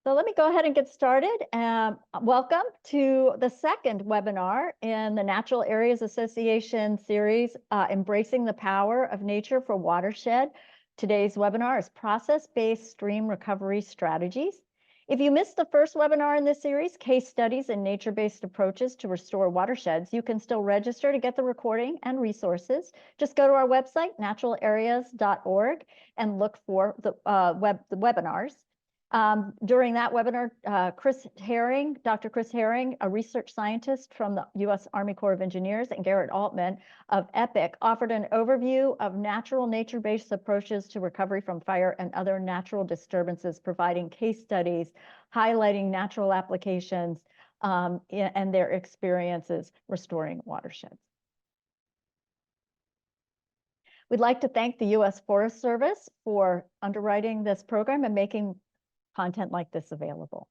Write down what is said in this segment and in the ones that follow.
So let me go ahead and get started. Welcome to the second webinar in the Natural Areas Association series, Embracing the Power of Nature for Watershed. Today's webinar is Process-Based Stream Recovery Strategies. If you missed the first webinar in this series, Case Studies and Nature-Based Approaches to Restore Watersheds, you can still register to get the recording and resources. Just go to our website, naturalareas.org, and look for the webinars. During that webinar, Dr. Chris Herring, a research scientist from the U.S. Army Corps of Engineers, and Garrett Altman of EPIC offered an overview of nature-based approaches to recovery from fire and other natural disturbances, providing case studies, highlighting natural applications, and their experiences restoring watersheds. We'd like to thank the U.S. Forest Service for underwriting this program and making content like this available.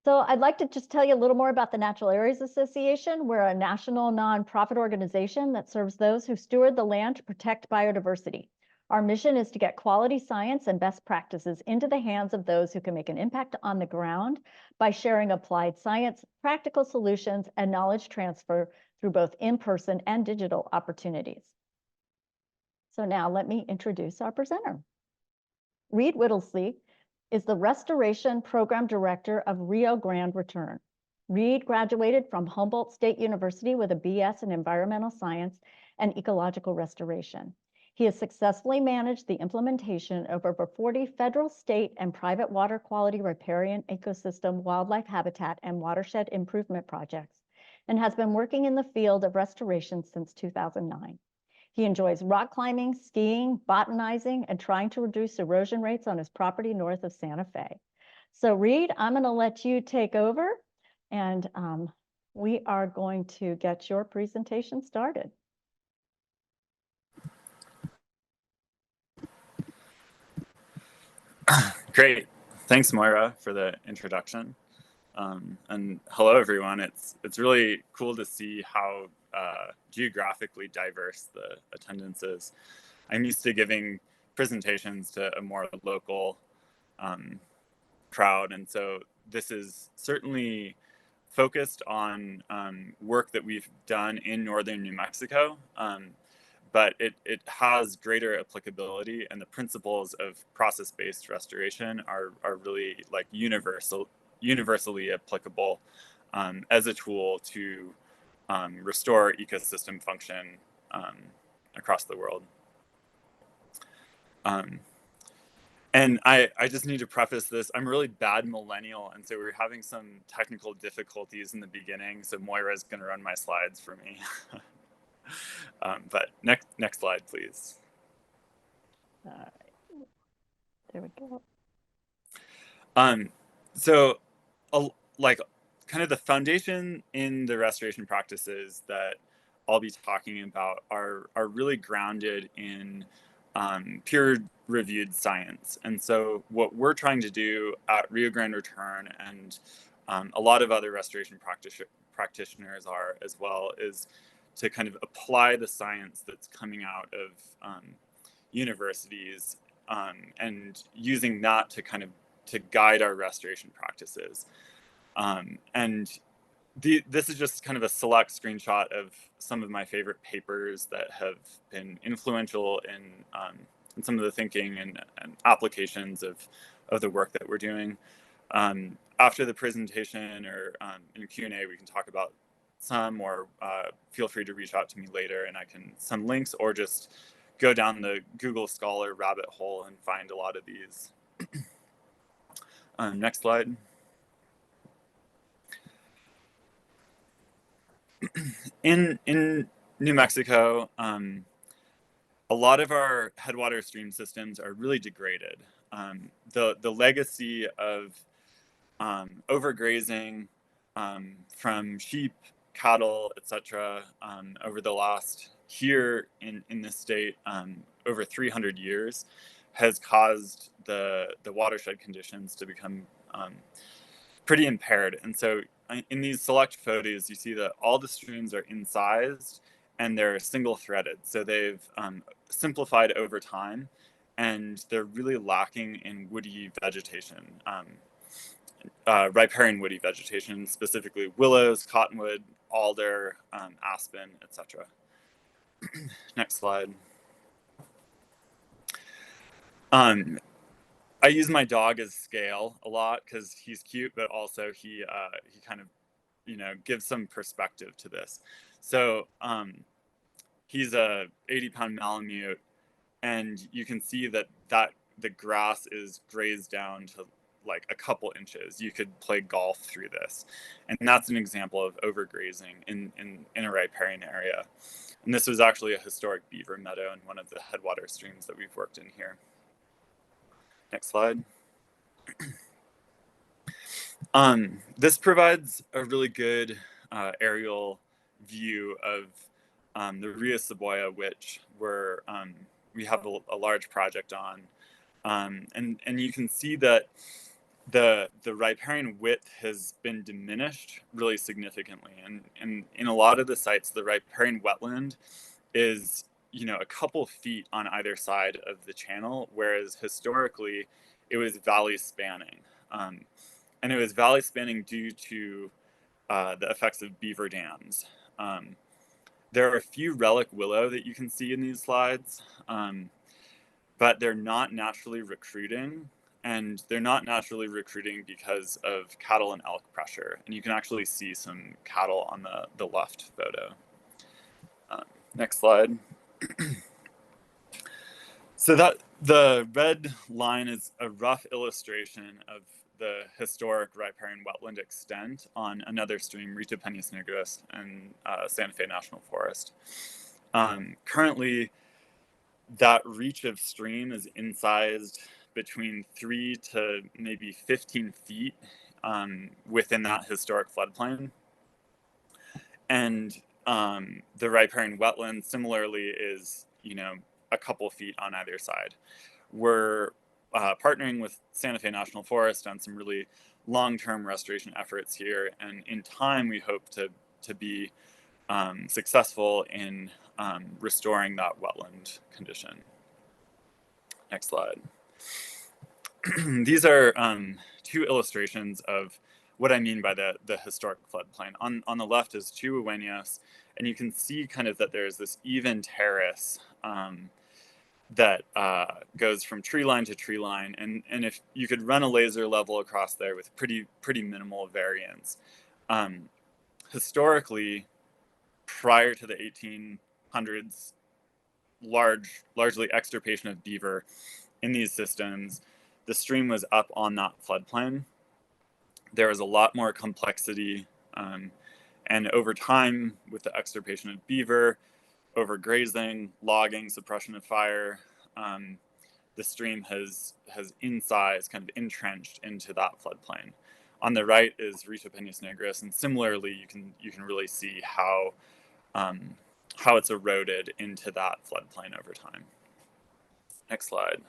So I'd like to just tell you a little more about the Natural Areas Association. We're a national nonprofit organization that serves those who steward the land to protect biodiversity. Our mission is to get quality science and best practices into the hands of those who can make an impact on the ground by sharing applied science, practical solutions, and knowledge transfer through both in-person and digital opportunities. So now let me introduce our presenter. Reid Whittlesey is the Restoration Program Director of Rio Grande Return. Reid graduated from Humboldt State University with a BS in Environmental Science and Ecological Restoration. He has successfully managed the implementation of over 40 federal, state, and private water quality riparian ecosystem, wildlife habitat, and watershed improvement projects, and has been working in the field of restoration since 2009. He enjoys rock climbing, skiing, botanizing, and trying to reduce erosion rates on his property north of Santa Fe. So Reid, I'm going to let you take over, and we are going to get your presentation started. Great. Thanks, Moira, for the introduction. And hello, everyone. It's really cool to see how geographically diverse the attendance is. I'm used to giving presentations to a more local crowd, and so this is certainly focused on work that we've done in northern New Mexico, but it has greater applicability, and the principles of process-based restoration are really like universally applicable as a tool to restore ecosystem function across the world. And I just need to preface this. I'm a really bad millennial, and so we're having some technical difficulties in the beginning, so Moira's going to run my slides for me. But next slide, please. All right. There we go. So like kind of the foundation in the restoration practices that I'll be talking about are really grounded in peer-reviewed science. And so what we're trying to do at Rio Grande Return, and a lot of other restoration practitioners are as well, is to kind of apply the science that's coming out of universities and using that to guide our restoration practices. And this is just kind of a select screenshot of some of my favorite papers that have been influential in some of the thinking and applications of the work that we're doing. After the presentation or in Q&A, we can talk about some, or feel free to reach out to me later and I can send links, or just go down the Google Scholar rabbit hole and find a lot of these. Next slide. In New Mexico, a lot of our headwater stream systems are really degraded. The legacy of overgrazing from sheep, cattle, etc., over the last here in this state, over 300 years, has caused the watershed conditions to become pretty impaired. And so in these select photos, you see that all the streams are incised and they're single threaded. So they've simplified over time. and they're really lacking in woody vegetation, riparian woody vegetation, specifically willows, cottonwood, alder, aspen, etc. Next slide. I use my dog as scale a lot because he's cute, but also he kind of, gives some perspective to this. So he's a 80-pound Malamute, and you can see that the grass is grazed down to like a couple inches. You could play golf through this, and that's an example of overgrazing in a riparian area. And this was actually a historic beaver meadow in one of the headwater streams that we've worked in here. Next slide. This provides a really good aerial view of the Rio Saboya, which we have a large project on. And you can see that the riparian width has been diminished really significantly. And in a lot of the sites, the riparian wetland is, a couple feet on either side of the channel, whereas historically it was valley spanning. And it was valley spanning due to the effects of beaver dams. There are a few relic willow that you can see in these slides, but they're not naturally recruiting, and they're not naturally recruiting because of cattle and elk pressure. And you can actually see some cattle on the left photo. Next slide. So that the red line is a rough illustration of the historic riparian wetland extent on another stream, Rio Peñas Negras, and Santa Fe National Forest. Currently, that reach of stream is incised between 3 to maybe 15 feet within that historic floodplain. And the riparian wetland similarly is, a couple feet on either side. We're partnering with Santa Fe National Forest on some really long-term restoration efforts here, and in time we hope to be successful in restoring that wetland condition. Next slide. These are two illustrations of what I mean by the historic floodplain. On the left is Chihuahueños, and you can see kind of that there's this even terrace that goes from tree line to tree line, and if you could run a laser level across there with pretty minimal variance. Historically, prior to the 1800s, largely extirpation of beaver in these systems, the stream was up on that floodplain. There was a lot more complexity, and over time, with the extirpation of beaver, overgrazing, logging, suppression of fire, the stream has incised, kind of entrenched into that floodplain. On the right is Rio Peñas Negras, and similarly, you can really see how it's eroded into that floodplain over time. Next slide.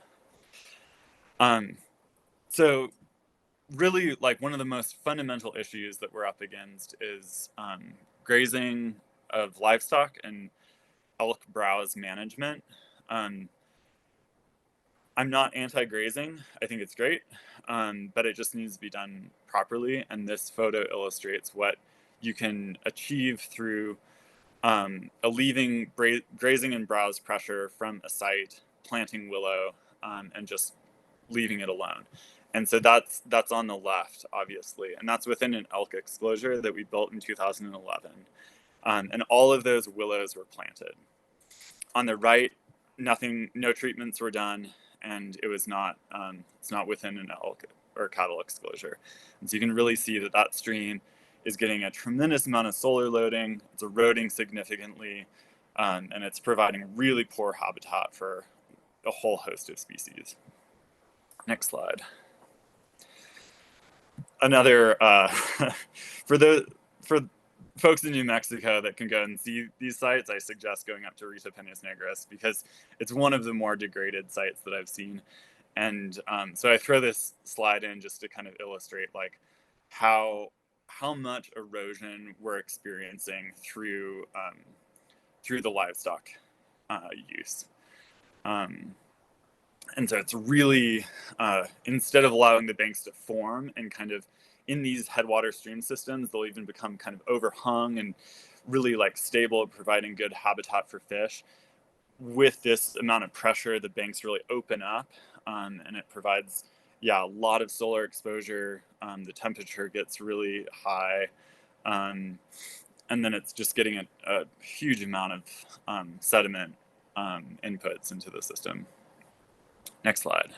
So really, like, one of the most fundamental issues that we're up against is grazing of livestock and elk browse management. I'm not anti-grazing. I think it's great, but it just needs to be done properly. And this photo illustrates what you can achieve through alleviating grazing and browse pressure from a site, planting willow, and just leaving it alone. And so that's on the left, obviously, and that's within an elk exclosure that we built in 2011. And all of those willows were planted. On the right, no treatments were done, and it's not within an elk or cattle exclosure. And so you can really see that stream is getting a tremendous amount of solar loading. It's eroding significantly, and it's providing really poor habitat for a whole host of species. Next slide. Another for folks in New Mexico that can go and see these sites, I suggest going up to Rio Peñas Negras because it's one of the more degraded sites that I've seen. And so I throw this slide in just to kind of illustrate like how much erosion we're experiencing through the livestock use. And so it's really, instead of allowing the banks to form and kind of in these headwater stream systems, they'll even become kind of overhung and really like stable, providing good habitat for fish. With this amount of pressure, the banks really open up, and it provides, a lot of solar exposure. The temperature gets really high, and then it's just getting a huge amount of sediment inputs into the system. Next slide.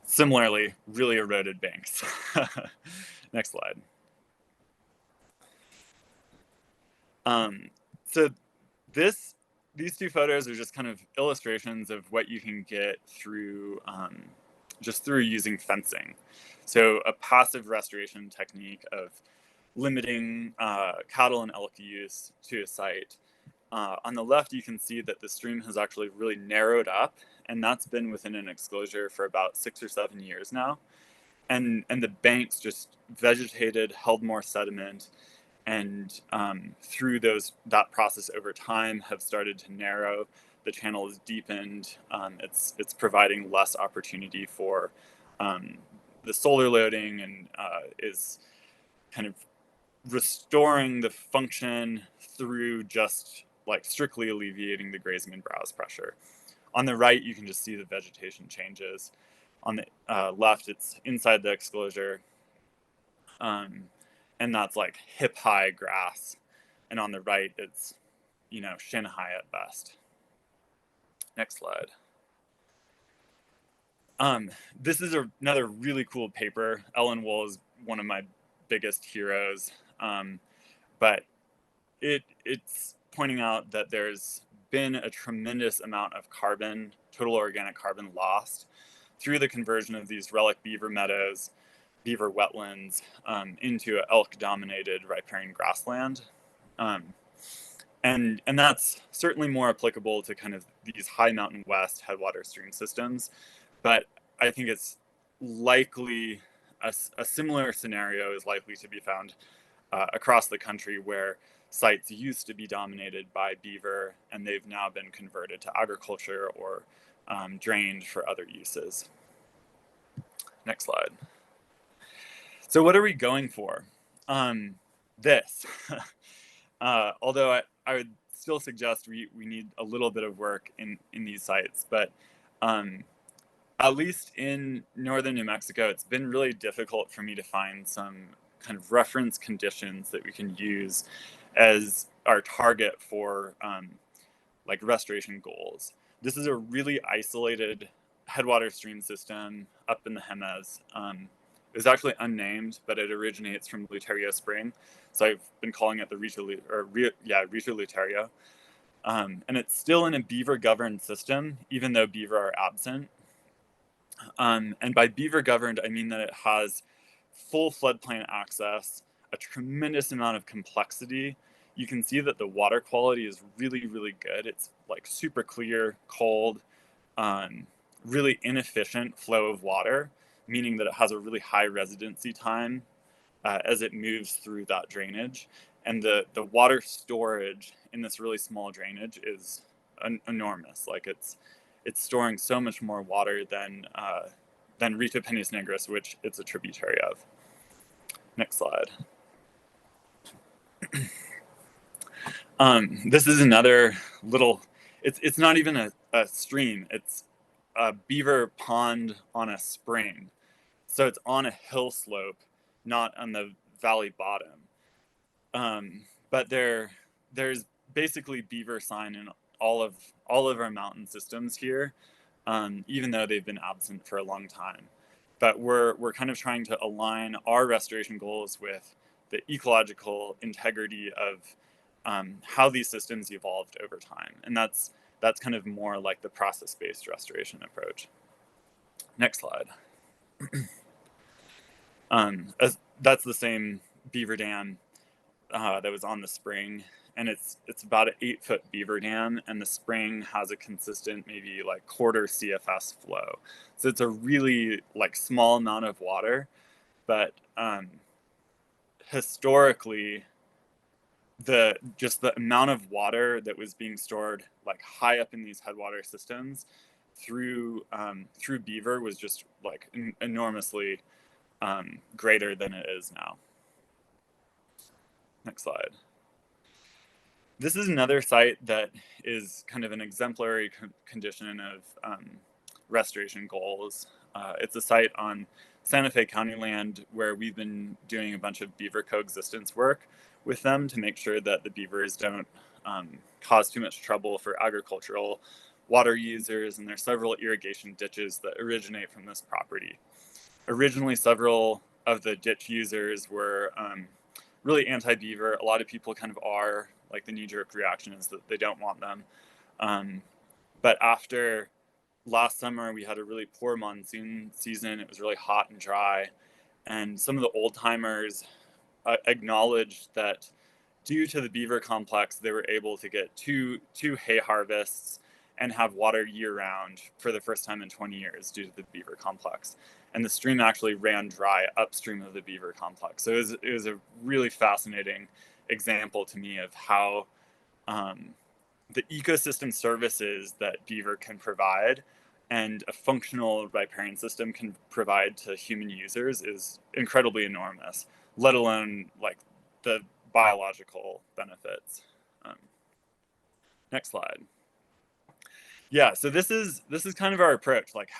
Similarly, really eroded banks. Next slide. So these two photos are just kind of illustrations of what you can get through just through using fencing. So a passive restoration technique of limiting cattle and elk use to a site. On the left, you can see that the stream has actually really narrowed up, and that's been within an exclosure for about 6 or 7 years now. And the banks just vegetated, held more sediment, and through that process over time have started to narrow. The channel is deepened. It's providing less opportunity for the solar loading, and is kind of restoring the function through just like strictly alleviating the grazing and browse pressure. On the right, you can just see the vegetation changes. On the left, it's inside the exclosure, and that's like hip-high grass. And on the right, it's, shin high at best. Next slide. This is another really cool paper. Ellen Wool is one of my biggest heroes, but it's pointing out that there's been a tremendous amount of carbon, total organic carbon lost through the conversion of these relic beaver meadows, beaver wetlands, into an elk-dominated riparian grassland. And that's certainly more applicable to kind of these high mountain west headwater stream systems. But I think it's likely a similar scenario is likely to be found across the country, where sites used to be dominated by beaver and they've now been converted to agriculture or drained for other uses. Next slide. So what are we going for? This. Although I would still suggest we need a little bit of work in these sites, but at least in northern New Mexico, it's been really difficult for me to find some kind of reference conditions that we can use as our target for like restoration goals. This is a really isolated headwater stream system up in the Jemez. It was actually unnamed, but it originates from Luterio Spring. So I've been calling it the Rito Luterio. And it's still in a beaver-governed system, even though beaver are absent. And by beaver-governed, I mean that it has full floodplain access, a tremendous amount of complexity. You can see that the water quality is really, really good. It's like super clear, cold, really inefficient flow of water, meaning that it has a really high residency time as it moves through that drainage. And the water storage in this really small drainage is enormous. Like it's storing so much more water than Rito Peñas Negras, which it's a tributary of. Next slide. This is another little, it's not even a stream, it's a beaver pond on a spring. So it's on a hill slope, not on the valley bottom. But there's basically beaver sign in all of our mountain systems here, even though they've been absent for a long time. But we're kind of trying to align our restoration goals with the ecological integrity of how these systems evolved over time. And that's kind of more like the process-based restoration approach. Next slide. That's the same beaver dam that was on the spring, and it's about an 8-foot beaver dam, and the spring has a consistent maybe like quarter CFS flow. So it's a really like small amount of water, but historically just the amount of water that was being stored like high up in these headwater systems through beaver was just like enormously greater than it is now. Next slide. This is another site that is kind of an exemplary condition of restoration goals. It's a site on Santa Fe County land where we've been doing a bunch of beaver coexistence work with them to make sure that the beavers don't cause too much trouble for agricultural water users, and there's several irrigation ditches that originate from this property. Originally, several of the ditch users were really anti-beaver. A lot of people kind of are, like the knee-jerk reaction is that they don't want them. But after last summer, we had a really poor monsoon season. It was really hot and dry. And some of the old timers acknowledged that due to the beaver complex, they were able to get two hay harvests and have water year round for the first time in 20 years due to the beaver complex. And the stream actually ran dry upstream of the beaver complex. So it was a really fascinating example to me of how the ecosystem services that beaver can provide and a functional riparian system can provide to human users is incredibly enormous, let alone like the biological benefits. Next slide. Yeah, so this is kind of our approach. Like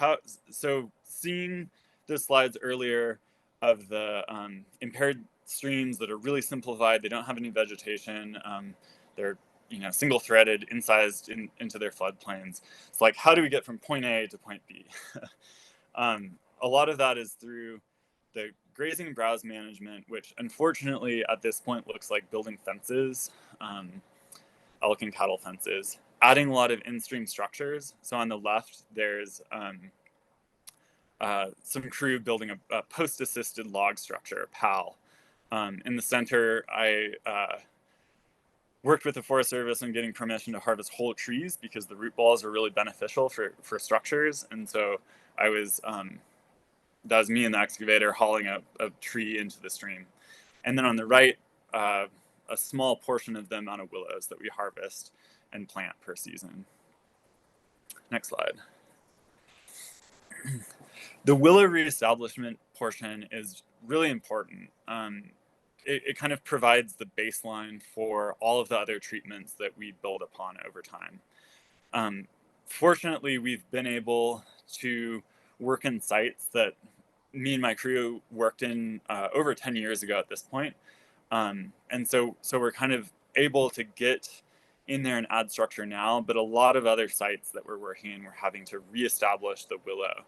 so seeing the slides earlier of the impaired streams that are really simplified, they don't have any vegetation, they're single threaded, incised into their floodplains. It's like, how do we get from point A to point B? A lot of that is through the grazing and browse management, which unfortunately at this point looks like building fences, elk and cattle fences, adding a lot of in-stream structures. So on the left, there's some crew building a post-assisted log structure, PAL. In the center, I worked with the Forest Service on getting permission to harvest whole trees because the root balls are really beneficial for structures. And so I was, that was me and the excavator hauling a tree into the stream. And then on the right, a small portion of the amount of willows that we harvest and plant per season. Next slide. The willow reestablishment portion is really important. It kind of provides the baseline for all of the other treatments that we build upon over time. Fortunately, we've been able to work in sites that me and my crew worked in over 10 years ago at this point. And so we're kind of able to get in there and add structure now, but a lot of other sites that we're working in, we're having to reestablish the willow.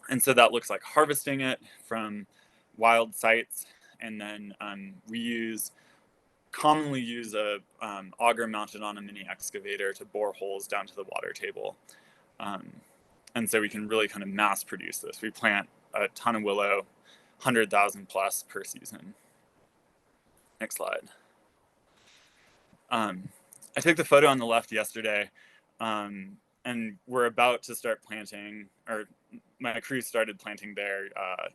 And so that looks like harvesting it from wild sites, and then we commonly use a auger mounted on a mini excavator to bore holes down to the water table. And so we can really kind of mass produce this. We plant a ton of willow, 100,000 plus per season. Next slide. I took the photo on the left yesterday, and we're about to start planting, or my crew started planting there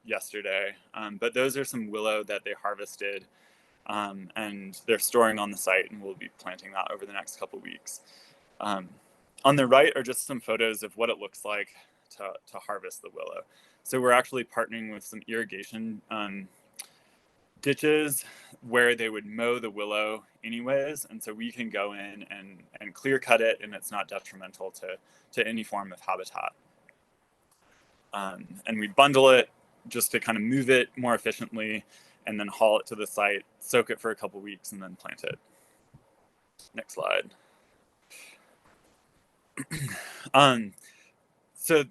yesterday. But those are some willow that they harvested, and they're storing on the site, and we'll be planting that over the next couple weeks. On the right are just some photos of what it looks like to harvest the willow. So we're actually partnering with some irrigation ditches where they would mow the willow anyways, and so we can go in and clear cut it, and it's not detrimental to any form of habitat. And we bundle it just to kind of move it more efficiently, and then haul it to the site, soak it for a couple weeks, and then plant it. Next slide. So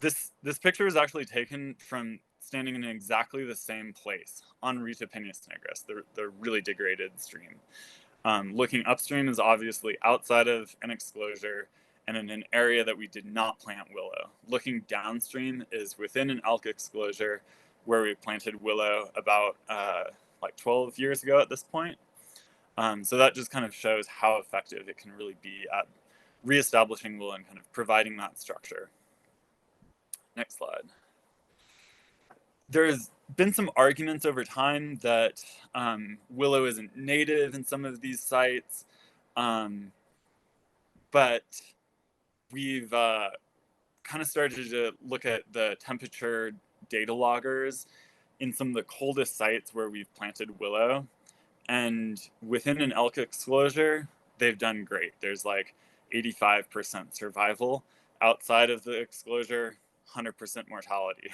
this picture was actually taken from standing in exactly the same place on Rita Peñas Negras, the really degraded stream. Looking upstream is obviously outside of an exclosure and in an area that we did not plant willow. Looking downstream is within an elk exclosure where we planted willow about like 12 years ago at this point. So that just kind of shows how effective it can really be at reestablishing willow and kind of providing that structure. Next slide. there's been some arguments over time that willow isn't native in some of these sites, but we've kind of started to look at the temperature data loggers in some of the coldest sites where we've planted willow. And within an elk exclosure, they've done great. There's like 85% survival. Outside of the exclosure, 100% mortality.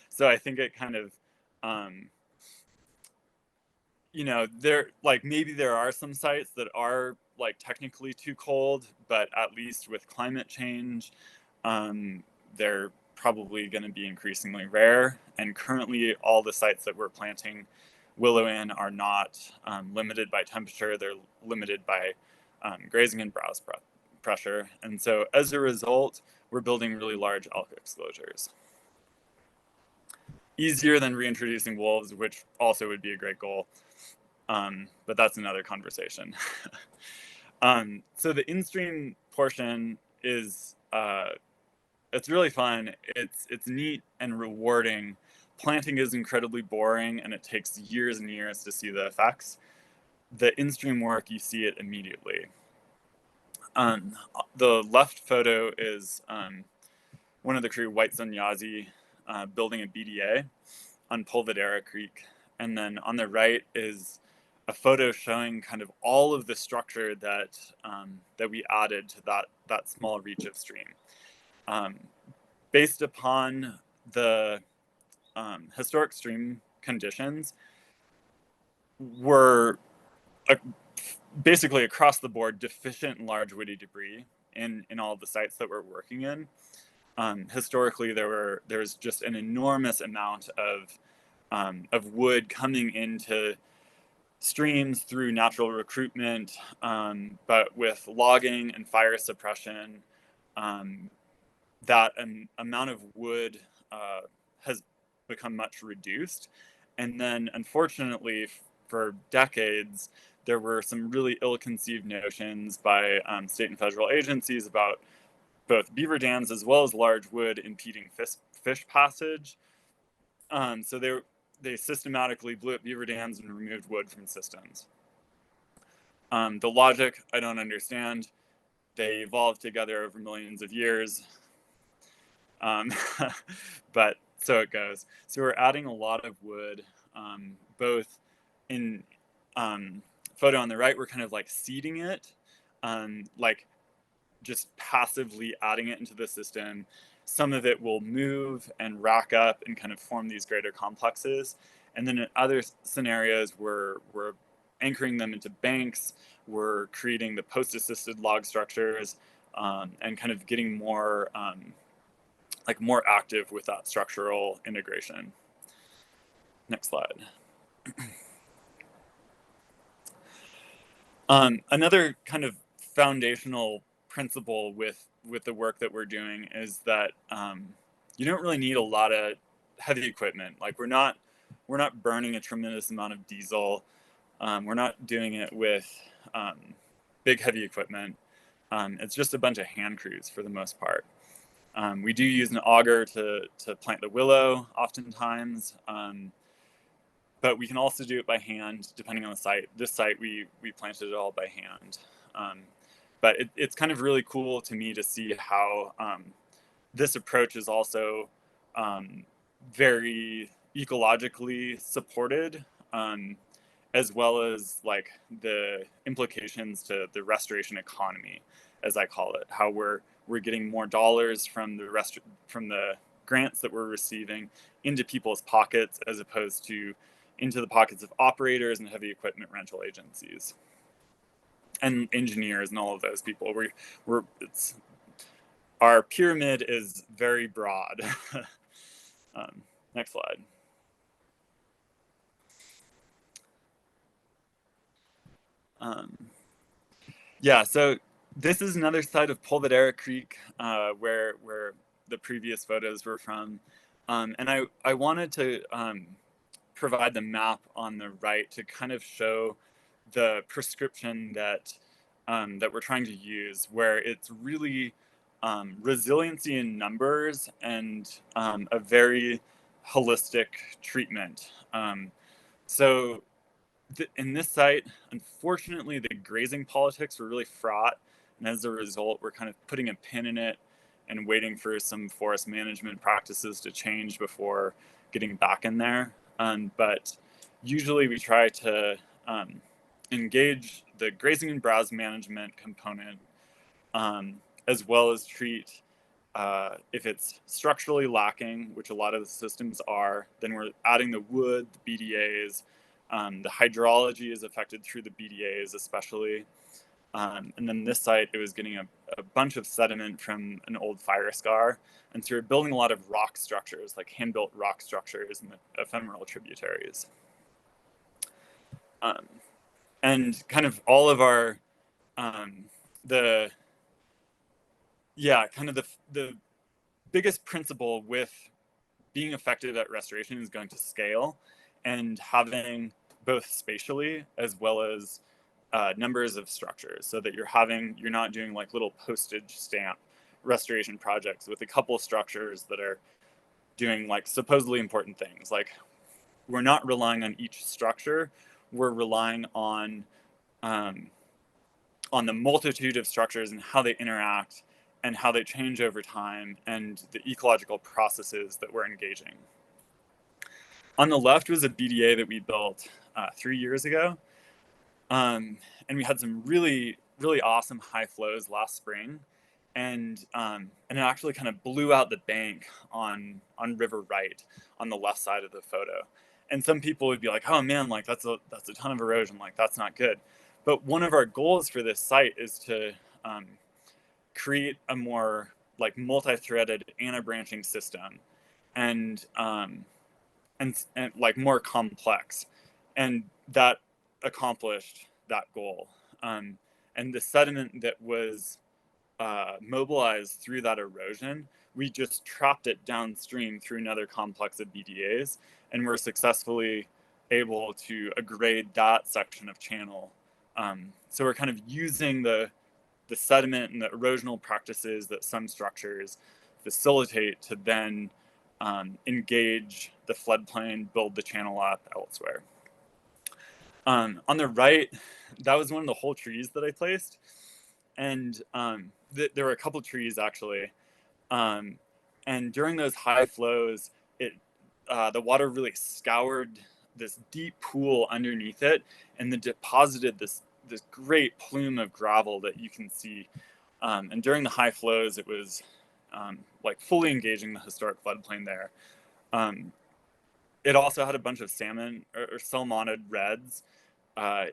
So I think it kind of, there, like, maybe there are some sites that are like technically too cold, but at least with climate change, they're probably going to be increasingly rare. And currently, all the sites that we're planting willow in are not limited by temperature. They're limited by grazing and browse pressure. And so as a result, we're building really large elk exclosures. Easier than reintroducing wolves, which also would be a great goal. But that's another conversation. So the in-stream portion is, it's really fun. It's neat and rewarding. Planting is incredibly boring, and it takes years and years to see the effects. The in-stream work, you see it immediately. The left photo is one of the crew, White Sun Yazi, building a BDA on Polvidera Creek. And then on the right is a photo showing kind of all of the structure that that we added to that small reach of stream. Based upon the historic stream conditions, were basically across the board deficient in large woody debris in all of the sites that we're working in. Historically, there's just an enormous amount of wood coming into streams through natural recruitment, but with logging and fire suppression, that amount of wood has become much reduced. And then, unfortunately, for decades, there were some really ill-conceived notions by state and federal agencies about both beaver dams as well as large wood impeding fish passage. So they systematically blew up beaver dams and removed wood from systems. The logic, I don't understand. They evolved together over millions of years. But so it goes. So we're adding a lot of wood, both in photo on the right, we're kind of like seeding it, like just passively adding it into the system. Some of it will move and rack up and kind of form these greater complexes. And then in other scenarios, we're anchoring them into banks, we're creating the post-assisted log structures, and kind of getting more more active with that structural integration. Next slide. Another kind of foundational principle with the work that we're doing is that you don't really need a lot of heavy equipment. Like we're not burning a tremendous amount of diesel. We're not doing it with big heavy equipment. It's just a bunch of hand crews for the most part. We do use an auger to plant the willow oftentimes, but we can also do it by hand depending on the site. This site we planted it all by hand. But it's kind of really cool to me to see how this approach is also very ecologically supported, as well as like the implications to the restoration economy, as I call it. How we're getting more dollars from the grants that we're receiving into people's pockets, as opposed to into the pockets of operators and heavy equipment rental agencies and engineers and all of those people. Our pyramid is very broad. Next slide. Yeah, so this is another side of Polvidera Creek, where the previous photos were from. And I wanted to provide the map on the right to kind of show the prescription that we're trying to use, where it's really resiliency in numbers and a very holistic treatment. So in this site, unfortunately, the grazing politics were really fraught. And as a result, we're kind of putting a pin in it and waiting for some forest management practices to change before getting back in there. But usually we try to engage the grazing and browse management component, as well as treat if it's structurally lacking, which a lot of the systems are, then we're adding the wood, the BDAs. The hydrology is affected through the BDAs especially. And then this site, it was getting a bunch of sediment from an old fire scar. And so we're building a lot of rock structures, like hand-built rock structures in the ephemeral tributaries. And kind of all of our, the biggest principle with being effective at restoration is going to scale, and having both spatially as well as numbers of structures, so that you're not doing like little postage stamp restoration projects with a couple structures that are doing like supposedly important things. Like, we're not relying on each structure, we're relying on the multitude of structures and how they interact and how they change over time, and the ecological processes that we're engaging. On the left was a BDA that we built 3 years ago. And we had some really, really awesome high flows last spring. And it actually kind of blew out the bank on River Right on the left side of the photo. And some people would be like, oh man, like that's a ton of erosion, like that's not good. But one of our goals for this site is to create a more like multi-threaded anti-branching system, and like more complex, and that accomplished that goal. And the sediment that was mobilized through that erosion, we just trapped it downstream through another complex of BDAs, and we're successfully able to grade that section of channel. So we're kind of using the sediment and the erosional practices that some structures facilitate to then engage the floodplain, build the channel up elsewhere. On the right, that was one of the whole trees that I placed. And there were a couple trees actually. And during those high flows, the water really scoured this deep pool underneath it, and then deposited this great plume of gravel that you can see. And during the high flows, it was like fully engaging the historic floodplain there. It also had a bunch of salmon or salmonid reds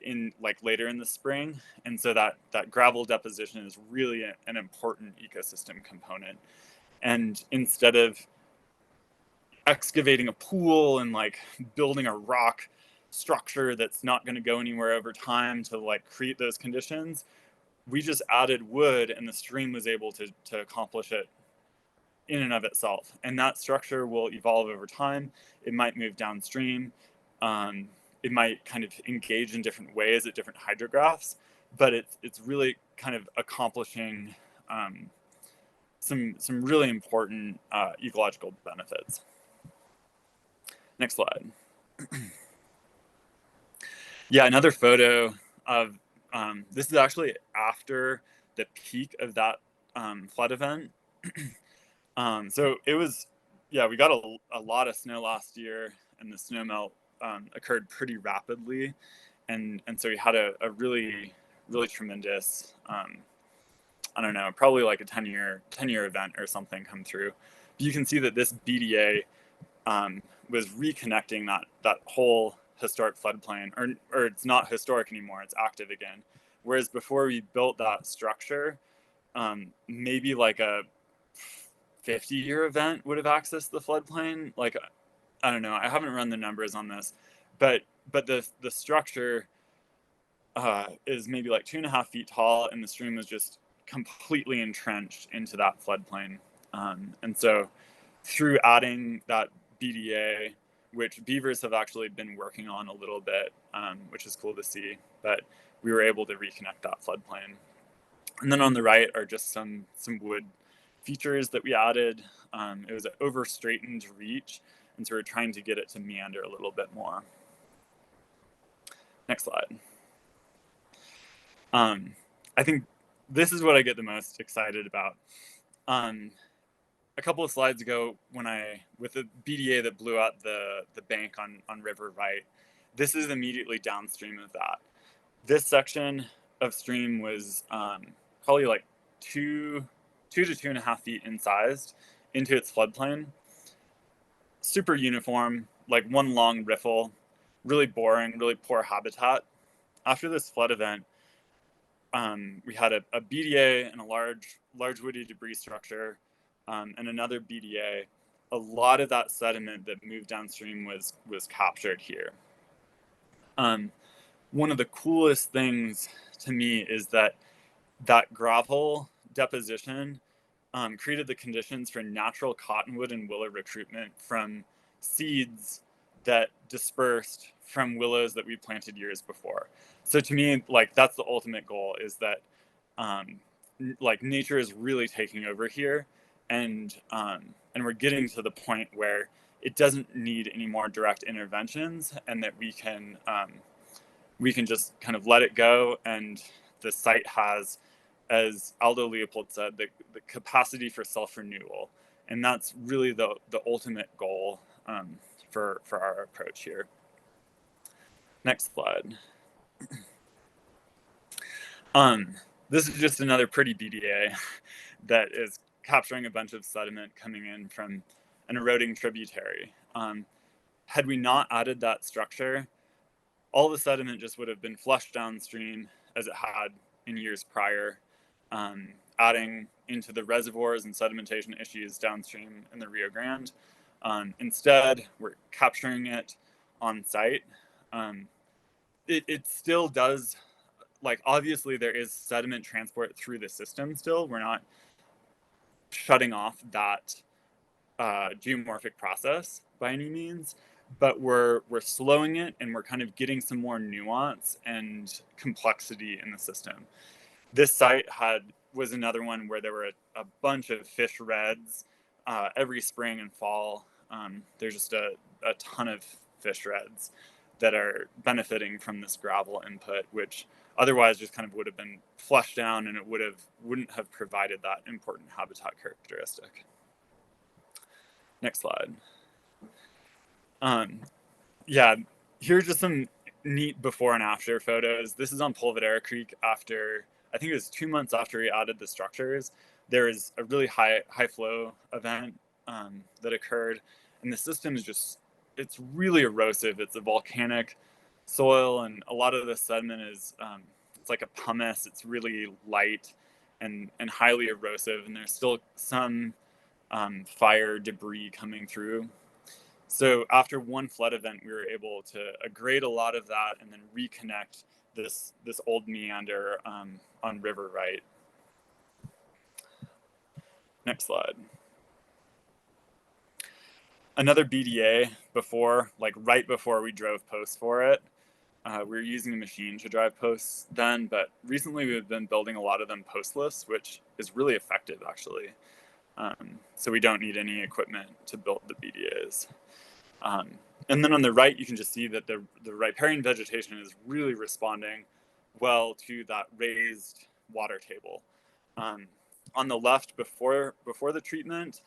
in like later in the spring, and so that gravel deposition is really an important ecosystem component. And instead of excavating a pool and like building a rock structure that's not going to go anywhere over time to like create those conditions, we just added wood, and the stream was able to accomplish it in and of itself. And that structure will evolve over time. It might move downstream. It might kind of engage in different ways at different hydrographs, but it's really kind of accomplishing some really important ecological benefits. Next slide. Yeah, another photo of this is actually after the peak of that flood event. So it was, yeah, we got a lot of snow last year, and the snow melt occurred pretty rapidly, and so we had a really, really tremendous, I don't know, probably like a 10-year event or something come through. But you can see that this BDA was reconnecting that whole historic floodplain, or it's not historic anymore, it's active again. Whereas before we built that structure, maybe like a 50-year event would have accessed the floodplain. Like, I don't know, I haven't run the numbers on this, but the structure is maybe like 2.5 feet tall, and the stream was just completely entrenched into that floodplain. And so through adding that BDA, which beavers have actually been working on a little bit, which is cool to see, but we were able to reconnect that floodplain. And then on the right are just some wood features that we added. It was an over straightened reach, And so we're trying to get it to meander a little bit more. Next slide. I think this is what I get the most excited about. A couple of slides ago, with the BDA that blew out the bank on River Right, this is immediately downstream of that. This section of stream was probably like 2 to 2.5 feet incised into its floodplain. Super uniform, like one long riffle, really boring, really poor habitat. After this flood event, we had a BDA and a large woody debris structure, and another BDA. A lot of that sediment that moved downstream was captured here. One of the coolest things to me is that gravel deposition created the conditions for natural cottonwood and willow recruitment from seeds that dispersed from willows that we planted years before. So to me, like, that's the ultimate goal, is that like nature is really taking over here, and we're getting to the point where it doesn't need any more direct interventions, and that we can just kind of let it go. And the site has, as Aldo Leopold said, the capacity for self-renewal. And that's really the ultimate goal for our approach here. Next slide. This is just another pretty BDA that is capturing a bunch of sediment coming in from an eroding tributary. Had we not added that structure, all the sediment just would have been flushed downstream as it had in years prior, adding into the reservoirs and sedimentation issues downstream in the Rio Grande. Instead, we're capturing it on site. It still does, like, obviously there is sediment transport through the system still. We're not shutting off that geomorphic process by any means, but we're slowing it, and we're kind of getting some more nuance and complexity in the system. This site was another one where there were a bunch of fish reds every spring and fall. There's just a ton of fish reds that are benefiting from this gravel input, which otherwise just kind of would have been flushed down, and it wouldn't have provided that important habitat characteristic. Next slide. Yeah, here's just some neat before and after photos. This is on Polvidera Creek after, I think it was 2 months after we added the structures. There is a really high flow event that occurred, and the system is it's really erosive. It's a volcanic soil, and a lot of the sediment is, it's like a pumice. It's really light and highly erosive, and there's still some fire debris coming through. So after one flood event, we were able to grade a lot of that and then reconnect this old meander on River Right. Next slide. Another BDA right before we drove posts for it. We were using a machine to drive posts then, but recently we've been building a lot of them postless, which is really effective actually. So we don't need any equipment to build the BDAs. And then on the right, you can just see that the riparian vegetation is really responding well to that raised water table. On the left, before the treatment,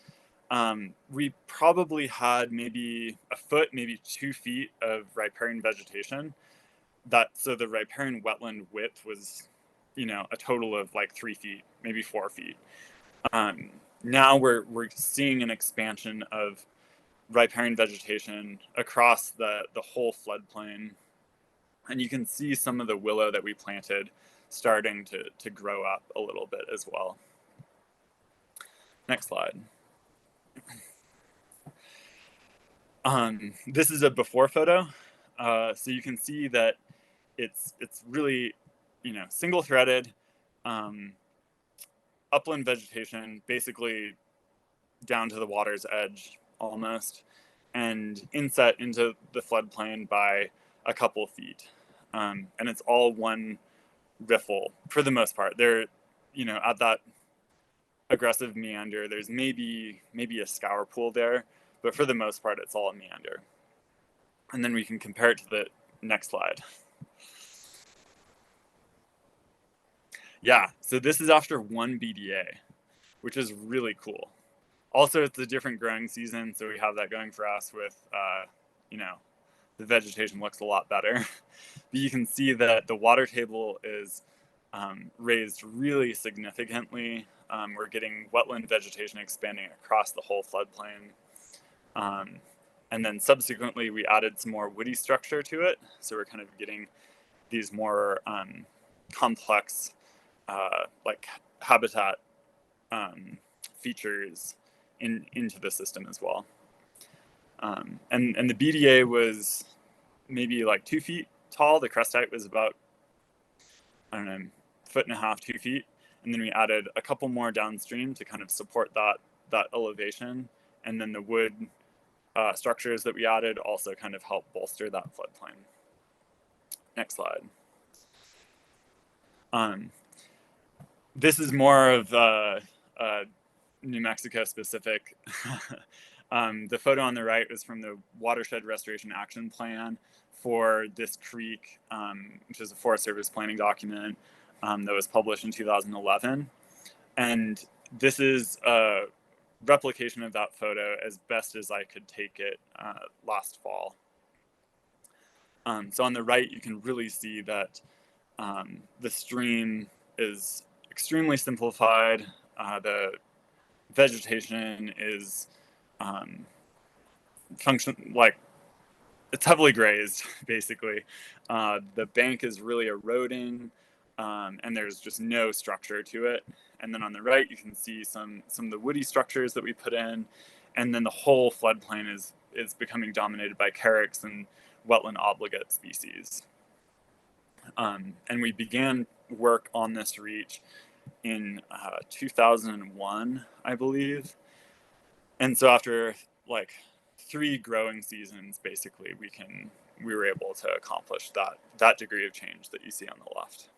we probably had maybe a foot, maybe 2 feet of riparian vegetation. So the riparian wetland width was, a total of like 3 feet, maybe 4 feet. Now we're seeing an expansion of riparian vegetation across the whole floodplain, and you can see some of the willow that we planted starting to grow up a little bit as well. Next slide. This is a before photo, so you can see that it's really, single threaded upland vegetation, basically down to the water's edge almost, and inset into the floodplain by a couple feet. And it's all one riffle for the most part. There, at that aggressive meander, there's maybe a scour pool there, but for the most part, it's all a meander. And then we can compare it to the next slide. Yeah, so this is after one BDA, which is really cool. Also, it's a different growing season, so we have that going for us with, you know, the vegetation looks a lot better. But you can see that the water table is raised really significantly. We're getting wetland vegetation expanding across the whole floodplain. And then subsequently, we added some more woody structure to it. So we're kind of getting these more complex, like habitat features into the system as well. And the BDA was maybe like 2 feet tall. The crest height was about, I don't know, 1.5 feet, 2 feet. And then we added a couple more downstream to kind of support that elevation. And then the wood structures that we added also kind of help bolster that floodplain. Next slide. This is more of New Mexico specific. The photo on the right was from the Watershed Restoration Action Plan for this creek, which is a Forest Service planning document that was published in 2011. And this is a replication of that photo as best as I could take it last fall. So on the right, you can really see that the stream is extremely simplified. The vegetation is it's heavily grazed, basically. The bank is really eroding, and there's just no structure to it. And then on the right, you can see some of the woody structures that we put in, and then the whole floodplain is becoming dominated by carex and wetland obligate species. And we began work on this reach in 2001, I believe. And so after like 3 growing seasons, basically, we were able to accomplish that degree of change that you see on the left.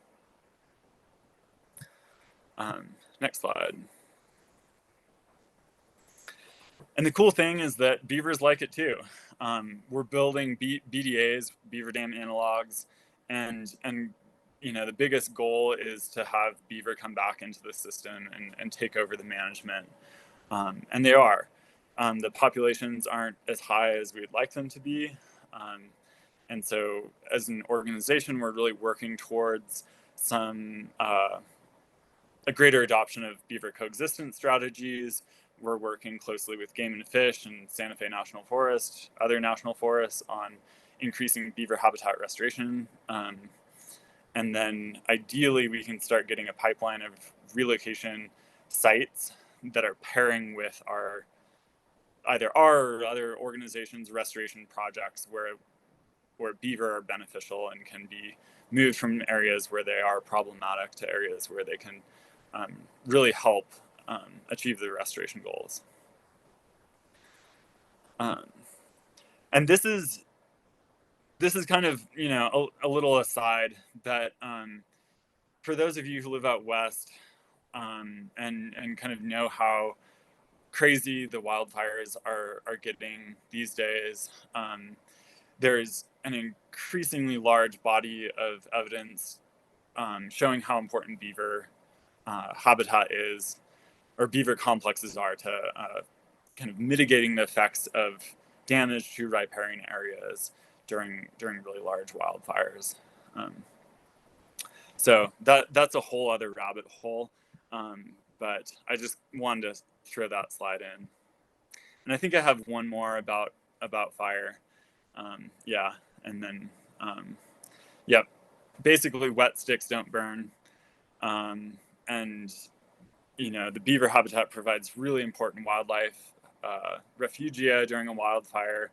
Next slide. And the cool thing is that beavers like it too. We're building BDAs, beaver dam analogs, and you know, the biggest goal is to have beaver come back into the system and take over the management. And they are. The populations aren't as high as we'd like them to be. And so as an organization, we're really working towards a greater adoption of beaver coexistence strategies. We're working closely with Game and Fish and Santa Fe National Forest, other national forests, on increasing beaver habitat restoration. And then ideally, we can start getting a pipeline of relocation sites that are pairing with either our or other organizations' restoration projects where beaver are beneficial and can be moved from areas where they are problematic to areas where they can really help achieve the restoration goals. And this is kind of, you know, a little aside that for those of you who live out west and kind of know how crazy the wildfires are getting these days, there's an increasingly large body of evidence showing how important beaver habitat is, or beaver complexes are, to kind of mitigating the effects of damage to riparian areas during really large wildfires. So that's a whole other rabbit hole, but I just wanted to throw that slide in. And I think I have one more about fire. Yeah, and then yep, basically wet sticks don't burn, and you know, the beaver habitat provides really important wildlife refugia during a wildfire,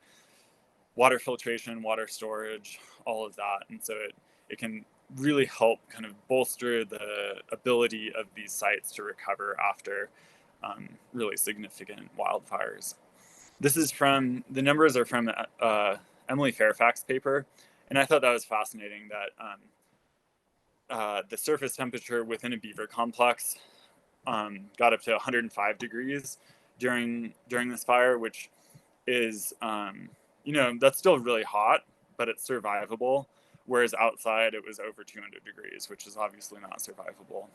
water filtration, water storage, all of that. And so it can really help kind of bolster the ability of these sites to recover after really significant wildfires. This is from, the numbers are from Emily Fairfax paper. And I thought that was fascinating that the surface temperature within a beaver complex got up to 105 degrees during this fire, which is, that's still really hot, but it's survivable. Whereas outside it was over 200 degrees, which is obviously not survivable.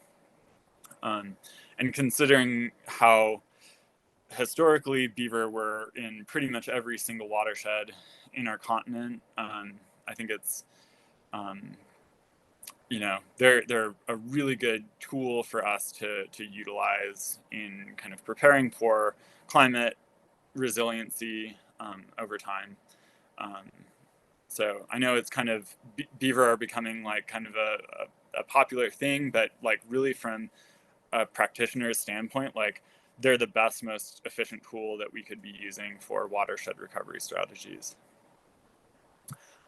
And considering how historically beaver were in pretty much every single watershed in our continent, I think it's, they're a really good tool for us to utilize in kind of preparing for climate resiliency over time. So I know it's kind of, beaver are becoming like kind of a popular thing, but like really from a practitioner's standpoint, like they're the best, most efficient tool that we could be using for watershed recovery strategies.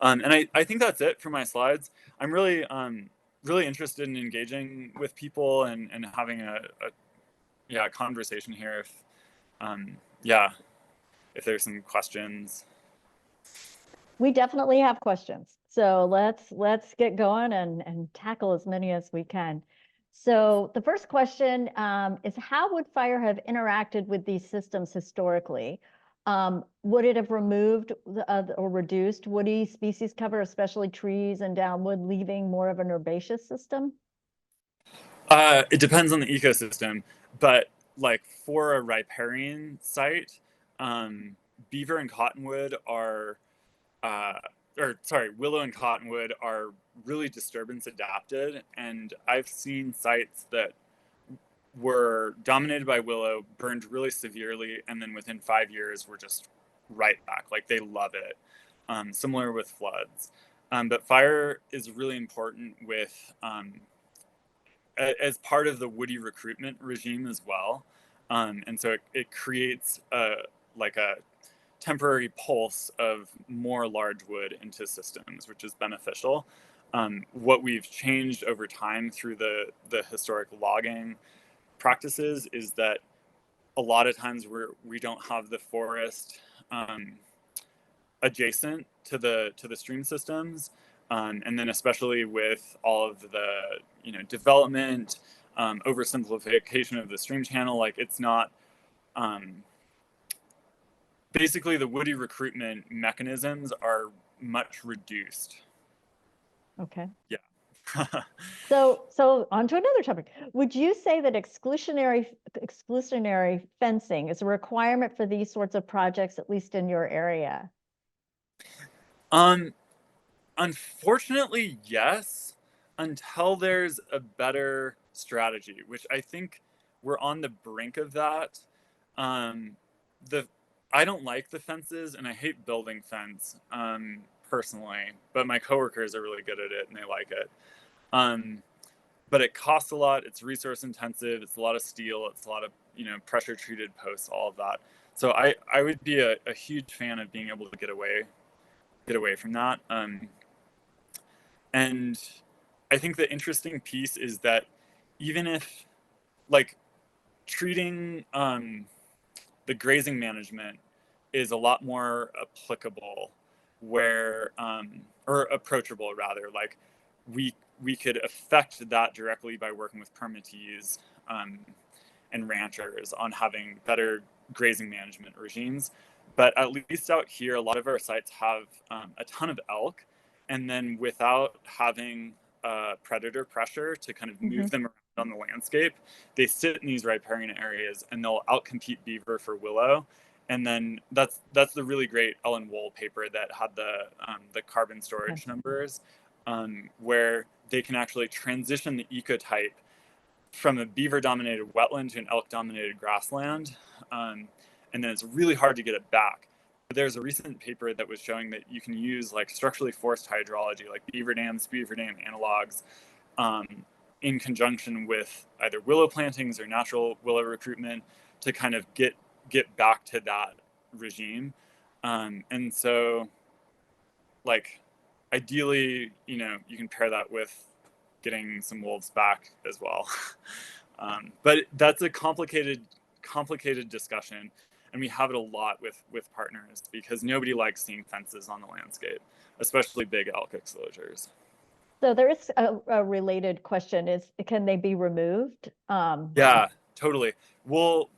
And I think that's it for my slides. I'm really really interested in engaging with people and having a conversation here. If there's some questions. We definitely have questions. So let's get going and tackle as many as we can. So the first question is, how would fire have interacted with these systems historically? Would it have removed or reduced woody species cover, especially trees and downwood, leaving more of an herbaceous system? It depends on the ecosystem, but like for a riparian site, beaver and cottonwood are, willow and cottonwood are really disturbance adapted. And I've seen sites that were dominated by willow, burned really severely, and then within 5 years were just right back. Like they love it. Similar with floods. But fire is really important with, as part of the woody recruitment regime as well. And so it creates a temporary pulse of more large wood into systems, which is beneficial. What we've changed over time through the historic logging practices is that a lot of times we don't have the forest adjacent to the stream systems, and then especially with all of the development, oversimplification of the stream channel, like it's not, basically the woody recruitment mechanisms are much reduced. Okay. Yeah. So on to another topic. Would you say that exclusionary fencing is a requirement for these sorts of projects, at least in your area? Unfortunately, yes, until there's a better strategy, which I think we're on the brink of that. The I don't like the fences, and I hate building fence personally, but my coworkers are really good at it and they like it. But it costs a lot. It's resource intensive. It's a lot of steel. It's a lot of pressure treated posts. All of that. So I would be a huge fan of being able to get away from that. And I think the interesting piece is that even if, like, treating the grazing management is a lot more applicable, where or approachable rather, like we could affect that directly by working with permittees and ranchers on having better grazing management regimes. But at least out here, a lot of our sites have a ton of elk, and then without having predator pressure to kind of move them around on the landscape, they sit in these riparian areas and they'll outcompete beaver for willow. And then that's the really great Ellen Wool paper that had the carbon storage numbers, where they can actually transition the ecotype from a beaver-dominated wetland to an elk-dominated grassland, and then it's really hard to get it back. But there's a recent paper that was showing that you can use like structurally forced hydrology, like beaver dam analogs, in conjunction with either willow plantings or natural willow recruitment to kind of get back to that regime. And so, like, ideally, you can pair that with getting some wolves back as well. But that's a complicated discussion, and we have it a lot with partners because nobody likes seeing fences on the landscape, especially big elk exposures. So there is a related question: is can they be removed? Yeah, totally. Well,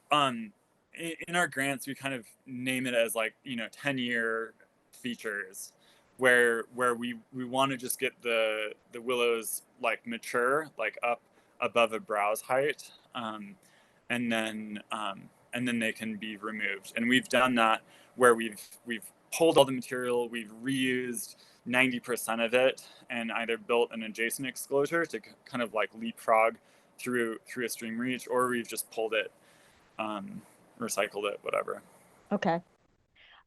in our grants, we kind of name it as like, 10-year features where we want to just get the willows like mature, like up above a browse height, and then they can be removed. And we've done that where we've pulled all the material, we've reused 90% of it, and either built an adjacent exclosure to kind of like leapfrog through a stream reach, or we've just pulled it, recycled it, whatever. Okay.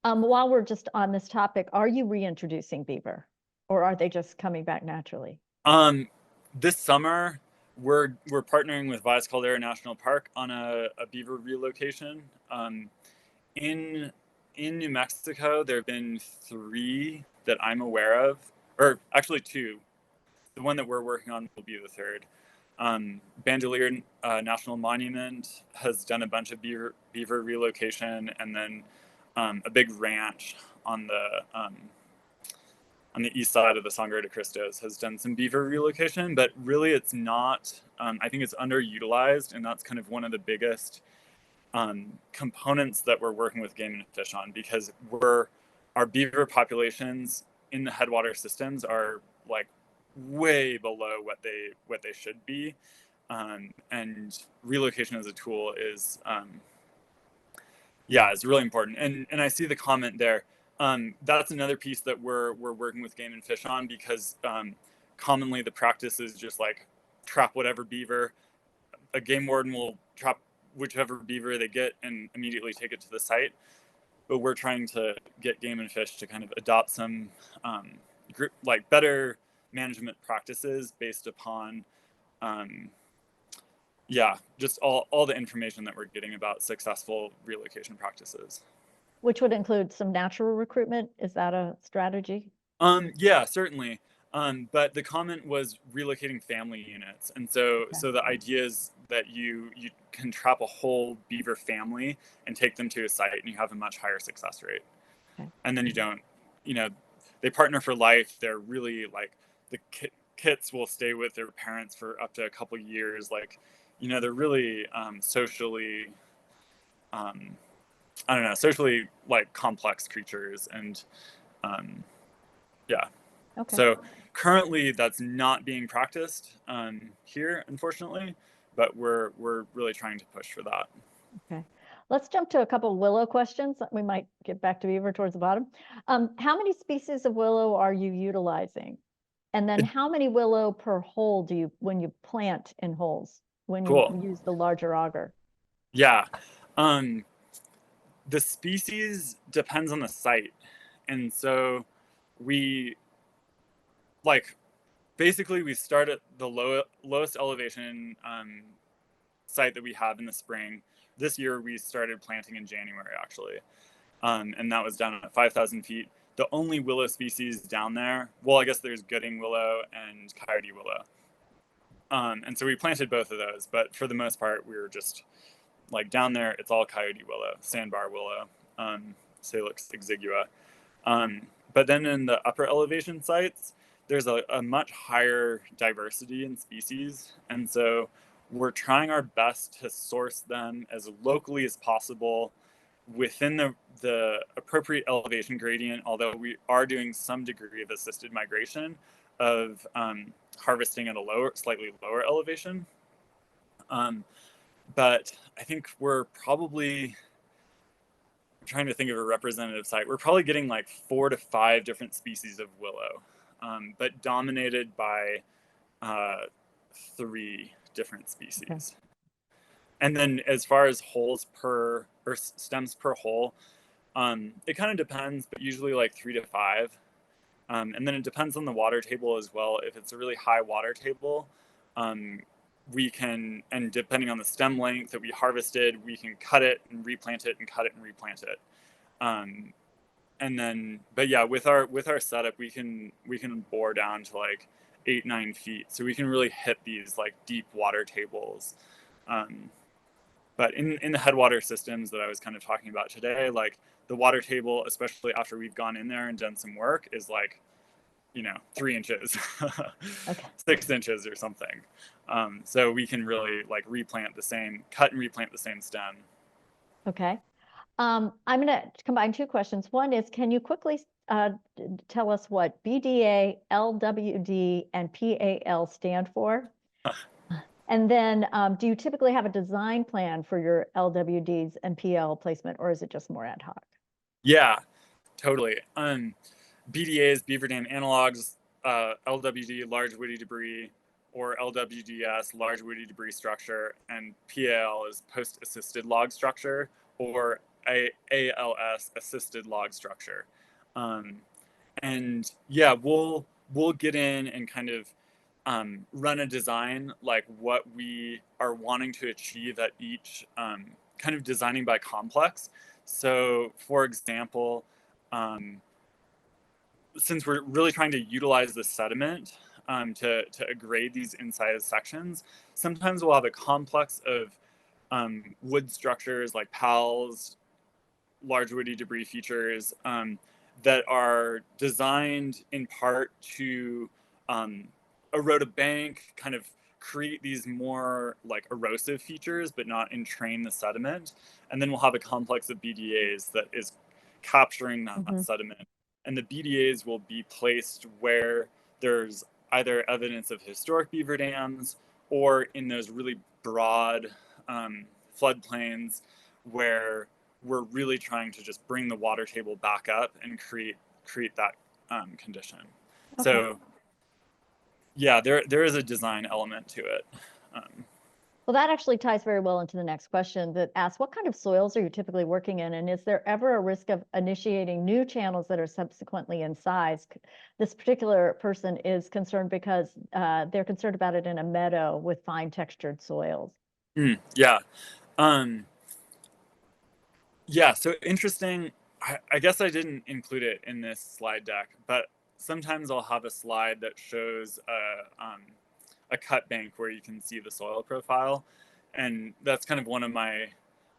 While we're just on this topic, are you reintroducing beaver, or are they just coming back naturally? This summer, we're partnering with Valles Caldera National Park on a beaver relocation. In New Mexico, there have been 3 that I'm aware of, or actually 2. The one that we're working on will be the 3rd. Bandelier National Monument has done a bunch of beaver relocation, and then a big ranch on the east side of the Sangre de Cristos has done some beaver relocation, but really it's not, I think it's underutilized, and that's kind of one of the biggest components that we're working with Game and Fish on, because our beaver populations in the headwater systems are like way below what they should be, and relocation as a tool is is really important. And I see the comment there. That's another piece that we're working with Game and Fish on, because commonly the practice is just like trap whatever beaver. A game warden will trap whichever beaver they get and immediately take it to the site. But we're trying to get Game and Fish to kind of adopt some better management practices based upon just all the information that we're getting about successful relocation practices. Which would include some natural recruitment. Is that a strategy? Yeah, certainly. But the comment was relocating family units. And so the idea is that you can trap a whole beaver family and take them to a site, and you have a much higher success rate. Okay. And then they partner for life. They're really like, the kits will stay with their parents for up to a couple years. Like, they're really socially, socially like complex creatures. And Okay. So currently that's not being practiced here, unfortunately, but we're really trying to push for that. Okay. Let's jump to a couple of willow questions. We might get back to beaver towards the bottom. How many species of willow are you utilizing? And then how many willow per hole do you, when you plant in holes, when you use the larger auger? Yeah. The species depends on the site. And so basically we start at the lowest elevation site that we have in the spring. This year we started planting in January, actually. And that was down at 5,000 feet. The only willow species down there, well, I guess there's Gooding willow and coyote willow. And so we planted both of those, but for the most part, we were just like down there, it's all coyote willow, sandbar willow, Salix exigua. But then in the upper elevation sites, there's a much higher diversity in species. And so we're trying our best to source them as locally as possible within the appropriate elevation gradient, although we are doing some degree of assisted migration of harvesting at a slightly lower elevation. But I think we're probably, I'm trying to think of a representative site. We're probably getting like 4 to 5 different species of willow, but dominated by 3 different species. Okay. And then as far as stems per hole, it kind of depends, but usually like 3 to 5. And then it depends on the water table as well. If it's a really high water table, we can, and depending on the stem length that we harvested, we can cut it and replant it and cut it and replant it. And then, but yeah, with our setup, we can bore down to like 8-9 feet. So we can really hit these like deep water tables. But in the headwater systems that I was kind of talking about today, like the water table, especially after we've gone in there and done some work, is like, 3 inches, okay. 6 inches or something. So we can really like cut and replant the same stem. Okay. I'm going to combine two questions. One is, can you quickly tell us what BDA, LWD, and PAL stand for? And then do you typically have a design plan for your LWDs and PL placement, or is it just more ad hoc? Yeah, totally. BDA is beaver dam analogs, LWD, large woody debris, or LWDS, large woody debris structure, and PAL is post-assisted log structure, or ALS, assisted log structure. And yeah, we'll get in and kind of run a design like what we are wanting to achieve at each, kind of designing by complex. So, for example, since we're really trying to utilize the sediment to grade these incised sections, sometimes we'll have a complex of wood structures like pals, large woody debris features that are designed in part to erode a bank, kind of create these more like erosive features, but not entrain the sediment. And then we'll have a complex of BDAs that is capturing that sediment. And the BDAs will be placed where there's either evidence of historic beaver dams or in those really broad floodplains where we're really trying to just bring the water table back up and create that condition. Okay. So yeah, there is a design element to it. Well, that actually ties very well into the next question that asks, what kind of soils are you typically working in? And is there ever a risk of initiating new channels that are subsequently incised? This particular person is concerned because they're concerned about it in a meadow with fine textured soils. Yeah. Yeah, so interesting. I guess I didn't include it in this slide deck, but sometimes I'll have a slide that shows a cut bank where you can see the soil profile. And that's kind of one of my,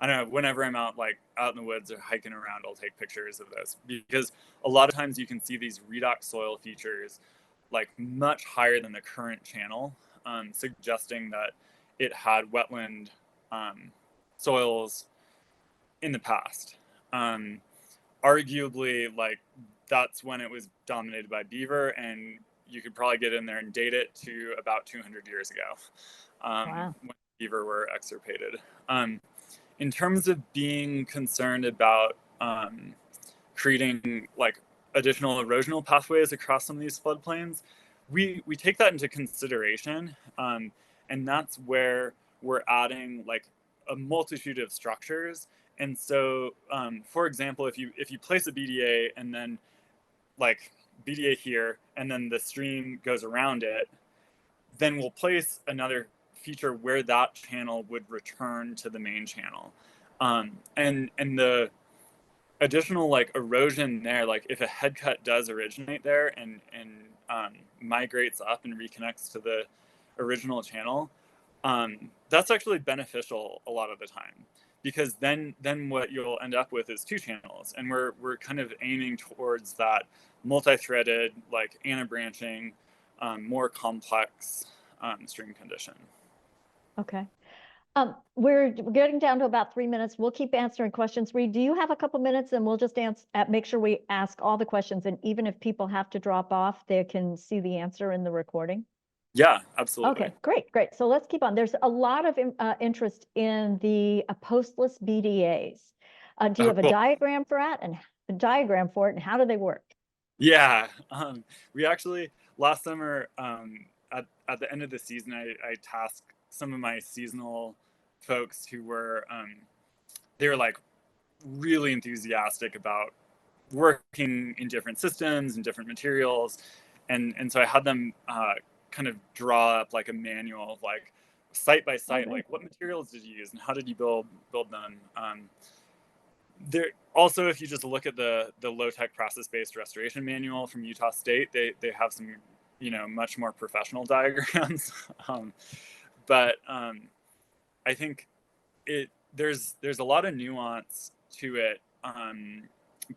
I don't know, whenever I'm out in the woods or hiking around, I'll take pictures of this because a lot of times you can see these redox soil features like much higher than the current channel, suggesting that it had wetland soils in the past. Arguably, like that's when it was dominated by beaver, and you could probably get in there and date it to about 200 years ago, Wow. when beaver were extirpated. In terms of being concerned about creating like additional erosional pathways across some of these floodplains, we take that into consideration, and that's where we're adding like a multitude of structures. And so, for example, if you place a BDA and then like BDA here, and then the stream goes around it, then we'll place another feature where that channel would return to the main channel. And the additional like erosion there, like if a head cut does originate there and migrates up and reconnects to the original channel, that's actually beneficial a lot of the time, because then what you'll end up with is two channels, and we're kind of aiming towards that multi-threaded, like anti-branching, more complex stream condition. Okay. We're getting down to about 3 minutes. We'll keep answering questions. Reid, do you have a couple minutes, and we'll just make sure we ask all the questions, and even if people have to drop off, they can see the answer in the recording? Yeah, absolutely. Okay, great. So let's keep on. There's a lot of interest in the postless BDAs. Do you have a diagram for it, and how do they work? Yeah, we actually last summer, at the end of the season, I tasked some of my seasonal folks who were they were like really enthusiastic about working in different systems and different materials, and so I had them kind of draw up like a manual of like site by site, like what materials did you use and how did you build them. There also, if you just look at the low-tech process-based restoration manual from Utah State, they have some, much more professional diagrams. But I think there's a lot of nuance to it,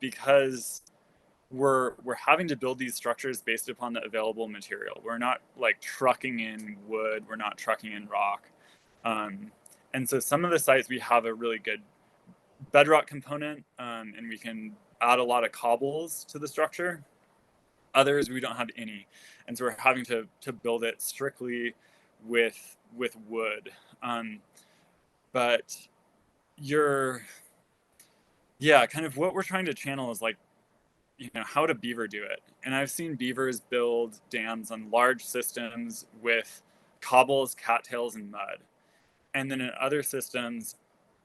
because we're having to build these structures based upon the available material. We're not like trucking in wood, we're not trucking in rock. And so some of the sites we have a really good bedrock component, and we can add a lot of cobbles to the structure. Others, we don't have any. And so we're having to build it strictly with wood. But kind of what we're trying to channel is like, how do beaver do it? And I've seen beavers build dams on large systems with cobbles, cattails, and mud. And then in other systems,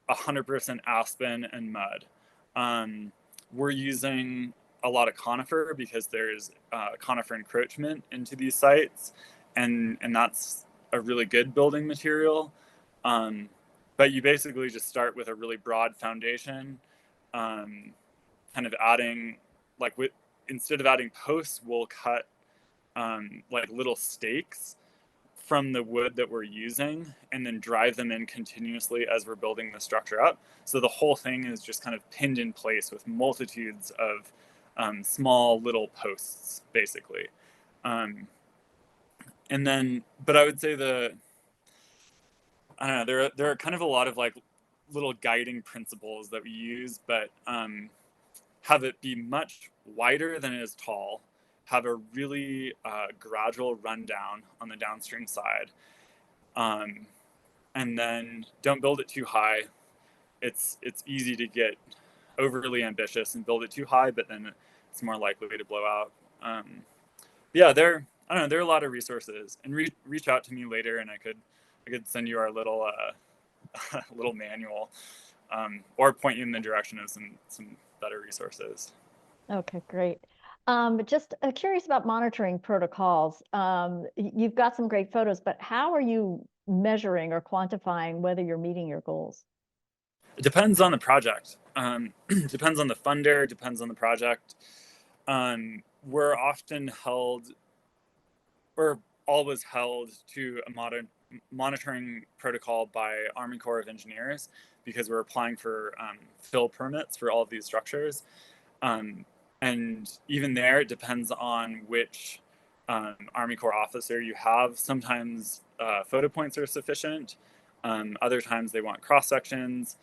100% aspen and mud. We're using a lot of conifer because there's conifer encroachment into these sites, and that's a really good building material. But you basically just start with a really broad foundation, kind of adding, like, instead of adding posts, we'll cut like little stakes from the wood that we're using and then drive them in continuously as we're building the structure up. So the whole thing is just kind of pinned in place with multitudes of small little posts, basically. And then, but I would say I don't know, there are kind of a lot of like little guiding principles that we use, but have it be much wider than it is tall, have a really gradual rundown on the downstream side, and then don't build it too high. It's easy to get overly ambitious and build it too high, but then it's more likely to blow out. I don't know, there are a lot of resources, and reach out to me later, and I could send you our little little manual, or point you in the direction of some better resources. Okay, great. Just curious about monitoring protocols. You've got some great photos, but how are you measuring or quantifying whether you're meeting your goals? It depends on the project. Depends on the funder, depends on the project. We're often held, or always held, to a monitoring protocol by Army Corps of Engineers, because we're applying for fill permits for all of these structures. And even there, it depends on which Army Corps officer you have. Sometimes photo points are sufficient. Other times they want cross sections,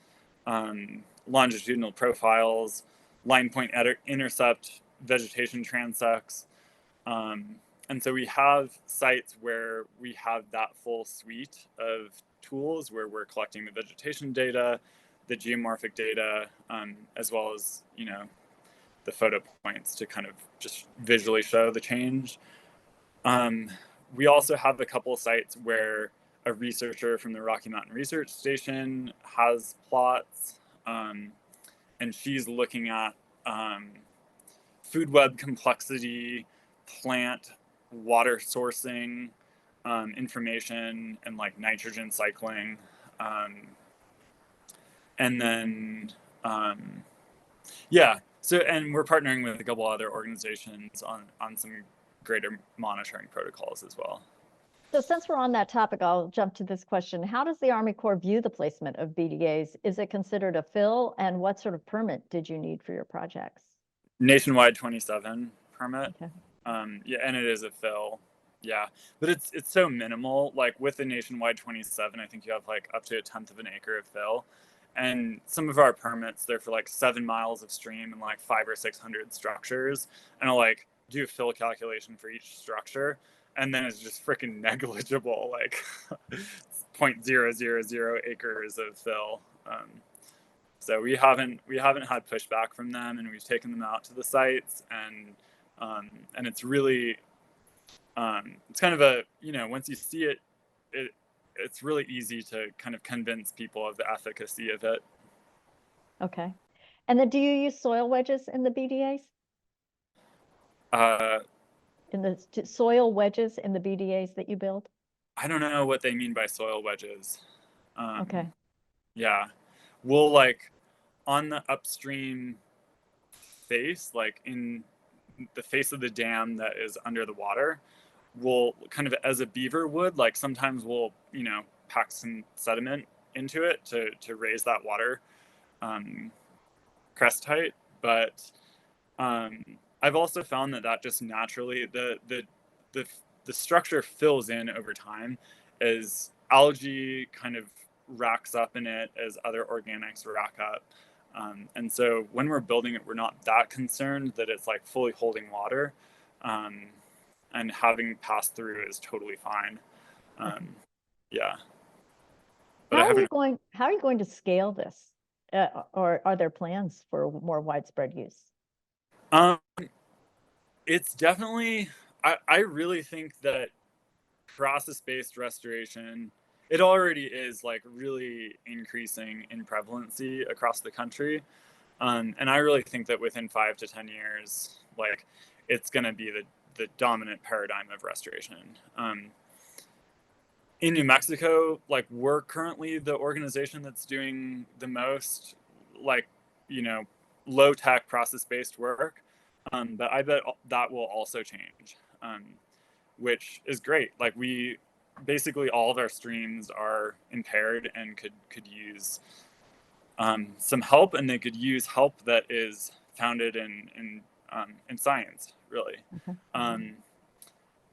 longitudinal profiles, line point intercept, vegetation transects. And so we have sites where we have that full suite of tools where we're collecting the vegetation data, the geomorphic data, as well as, the photo points to kind of just visually show the change. We also have a couple of sites where a researcher from the Rocky Mountain Research Station has plots, and she's looking at food web complexity, plant water sourcing information, and like nitrogen cycling. And then, so, and we're partnering with a couple other organizations on some greater monitoring protocols as well. So since we're on that topic, I'll jump to this question. How does the Army Corps view the placement of BDAs? Is it considered a fill, and what sort of permit did you need for your projects? Nationwide 27 permit. Okay. And it is a fill. Yeah, but it's so minimal. Like with the nationwide 27, I think you have like up to 1/10 of an acre of fill. And some of our permits, they're for like 7 miles of stream and like 500 or 600 structures. And I'll like do a fill calculation for each structure. And then it's just freaking negligible, like 0.000 acres of fill. So we haven't had pushback from them, and we've taken them out to the sites, and it's really, it's kind of a, once you see it, it's really easy to kind of convince people of the efficacy of it. Okay. And then do you use soil wedges in the BDAs? In the soil wedges in the BDAs that you build? I don't know what they mean by soil wedges. Okay. Yeah. We'll like on the upstream face, like in the face of the dam that is under the water, we'll kind of, as a beaver would, like sometimes we'll, pack some sediment into it to raise that water crest height. But I've also found that just naturally the structure fills in over time as algae kind of racks up in it, as other organics rack up. And so when we're building it, we're not that concerned that it's like fully holding water, and having passed through is totally fine. Yeah, but I haven't. How are you going to scale this? Or are there plans for more widespread use? Um, it's definitely. I really think that process-based restoration, it already is like really increasing in prevalency across the country. And I really think that within 5 to 10 years, like it's going to be the dominant paradigm of restoration. In New Mexico, like we're currently the organization that's doing the most, like, you know, low tech process based work. But I bet that will also change, which is great. Like we basically all of our streams are impaired and could use some help, and they could use help that is founded in science, really.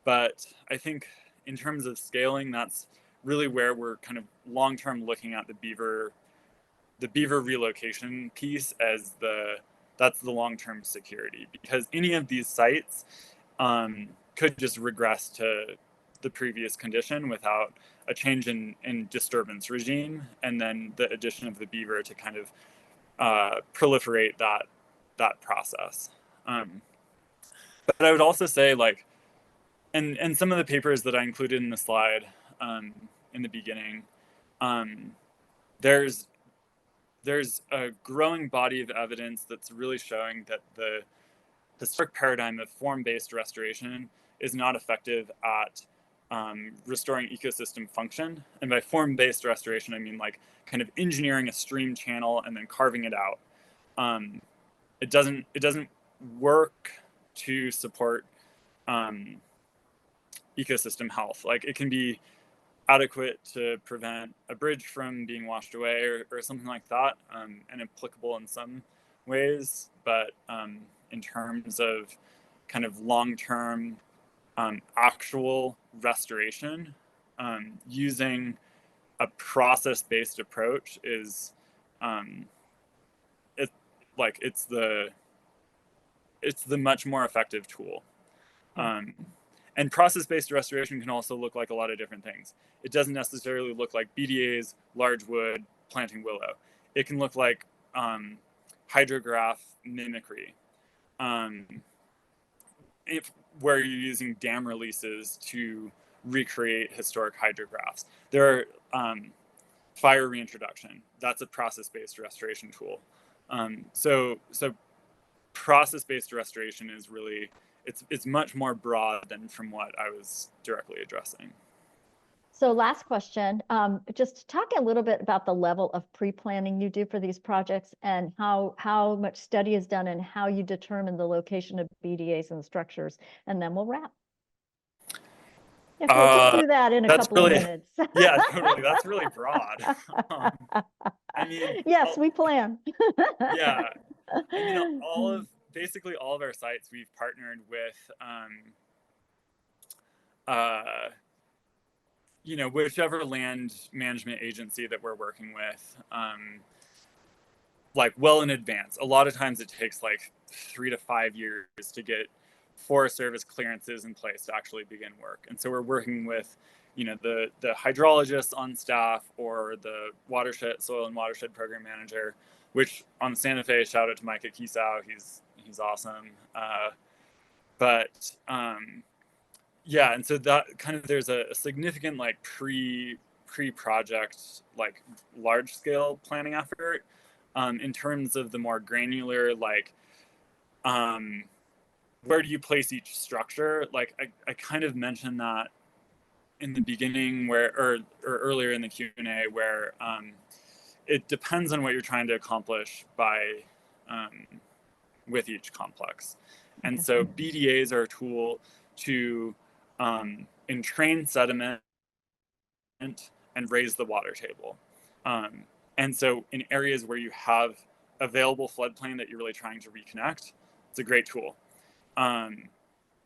But I think in terms of scaling, that's really where we're kind of long term looking at the beaver relocation piece as that's the long term security, because any of these sites could just regress to the previous condition without a change in disturbance regime, and then the addition of the beaver to kind of proliferate that process. But I would also say, like, and some of the papers that I included in the slide in the beginning, there's a growing body of evidence that's really showing that the historic paradigm of form-based restoration is not effective at restoring ecosystem function. And by form-based restoration, I mean like kind of engineering a stream channel and then carving it out. It doesn't work to support ecosystem health. Like it can be adequate to prevent a bridge from being washed away or something like that, and applicable in some ways. But in terms of kind of long-term actual restoration, using a process-based approach is it like it's the much more effective tool. And process-based restoration can also look like a lot of different things. It doesn't necessarily look like BDAs, large wood, planting willow. It can look like hydrograph mimicry, where you're using dam releases to recreate historic hydrographs. There are fire reintroduction. That's a process-based restoration tool. So process-based restoration is really, it's much more broad than from what I was directly addressing. So last question, just talk a little bit about the level of pre-planning you do for these projects and how much study is done and how you determine the location of BDAs and structures, and then we'll wrap. If we'll just do that in a couple of minutes. Yeah, totally. That's really broad. I mean, yes, we plan. Yeah. I mean, basically all of our sites, we've partnered with, whichever land management agency that we're working with, like well in advance. A lot of times it takes like 3 to 5 years to get Forest Service clearances in place to actually begin work. And so we're working with, the hydrologists on staff or the soil and watershed program manager, which on Santa Fe, shout out to Micah Kisau, he's awesome. Yeah, and so that kind of, there's a significant like pre-project, like large scale planning effort. In terms of the more granular, like where do you place each structure? Like I kind of mentioned that in the beginning, or earlier in the Q&A, where it depends on what you're trying to accomplish with each complex. And so BDAs are a tool to entrain sediment and raise the water table. And so in areas where you have available floodplain that you're really trying to reconnect, it's a great tool.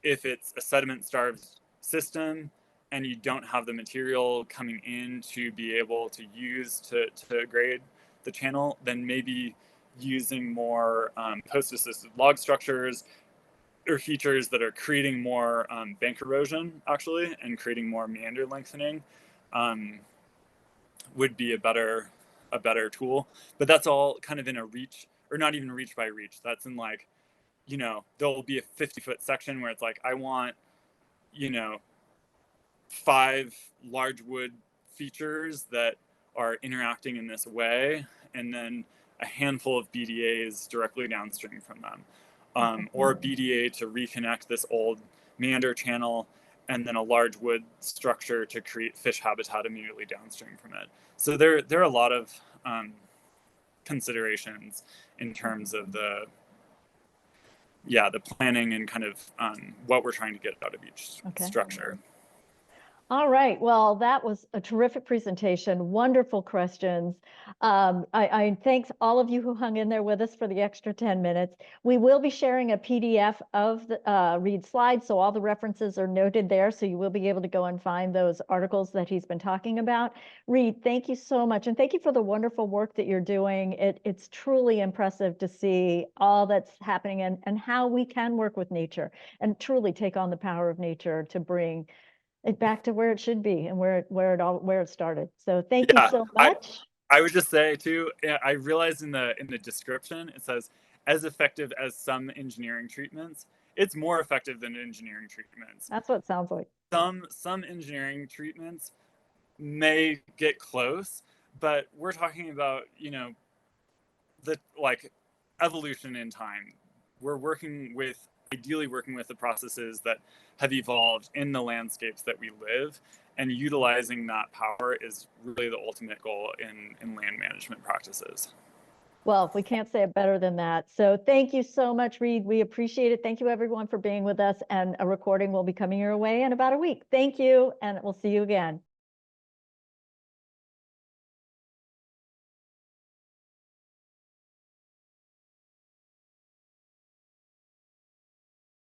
If it's a sediment-starved system and you don't have the material coming in to be able to use to grade the channel, then maybe using more post-assisted log structures or features that are creating more bank erosion, actually, and creating more meander lengthening would be a better tool. But that's all kind of in a reach, or not even reach by reach. That's in like, you know, there'll be a 50-foot section where it's like, I want, you know, 5 large wood features that are interacting in this way, and then a handful of BDAs directly downstream from them, or a BDA to reconnect this old meander channel, and then a large wood structure to create fish habitat immediately downstream from it. So there are a lot of considerations in terms of the planning and kind of what we're trying to get out of each structure. All right. Well, that was a terrific presentation. Wonderful questions. I thanks all of you who hung in there with us for the extra 10 minutes. We will be sharing a PDF of the Reid's slides, so all the references are noted there, so you will be able to go and find those articles that he's been talking about. Reid, thank you so much, and thank you for the wonderful work that you're doing. It's truly impressive to see all that's happening and how we can work with nature and truly take on the power of nature to bring it back to where it should be and where it started. So thank you so much. I would just say too, I realized in the description it says as effective as some engineering treatments. It's more effective than engineering treatments. That's what it sounds like. Some engineering treatments may get close, but we're talking about, you know, the like evolution in time. We're ideally working with the processes that have evolved in the landscapes that we live, and utilizing that power is really the ultimate goal in land management practices. Well, we can't say it better than that. So thank you so much, Reid. We appreciate it. Thank you everyone for being with us, and a recording will be coming your way in about a week. Thank you, and we'll see you again.